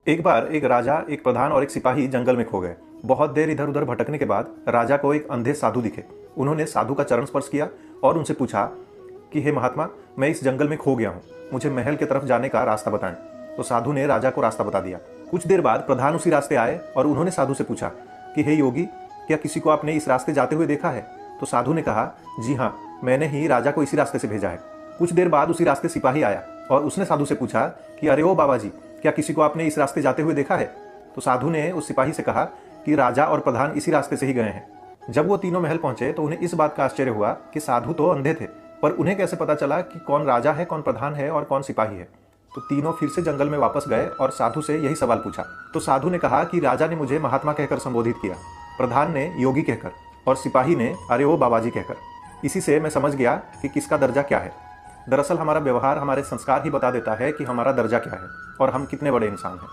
एक बार एक राजा, एक प्रधान और एक सिपाही जंगल में खो गए। बहुत देर इधर उधर भटकने के बाद राजा को एक अंधे साधु दिखे। उन्होंने साधु का चरण स्पर्श किया और उनसे पूछा कि हे महात्मा, मैं इस जंगल में खो गया हूँ, मुझे महल की तरफ जाने का रास्ता बताएं। तो साधु ने राजा को रास्ता बता दिया। कुछ देर बाद प्रधान उसी रास्ते आए और उन्होंने साधु से पूछा कि हे योगी, क्या किसी को आपने इस रास्ते जाते हुए देखा है? तो साधु ने कहा, जी हाँ, मैंने ही राजा को इसी रास्ते से भेजा है। कुछ देर बाद उसी रास्ते सिपाही आया और उसने साधु से पूछा कि अरे ओ बाबा जी, क्या किसी को आपने इस रास्ते जाते हुए देखा है? तो साधु ने उस सिपाही से कहा कि राजा और प्रधान इसी रास्ते से ही गए हैं। जब वो तीनों महल पहुंचे तो उन्हें इस बात का आश्चर्य हुआ कि साधु तो अंधे थे, पर उन्हें कैसे पता चला कि कौन राजा है, कौन प्रधान है और कौन सिपाही है। तो तीनों फिर से जंगल में वापस गए और साधु से यही सवाल पूछा। तो साधु ने कहा कि राजा ने मुझे महात्मा कहकर संबोधित किया, प्रधान ने योगी कहकर और सिपाही ने अरे ओ बाबाजी कहकर। इसी से मैं समझ गया कि किसका दर्जा क्या है। दरअसल हमारा व्यवहार, हमारे संस्कार ही बता देता है कि हमारा दर्जा क्या है और हम कितने बड़े इंसान हैं।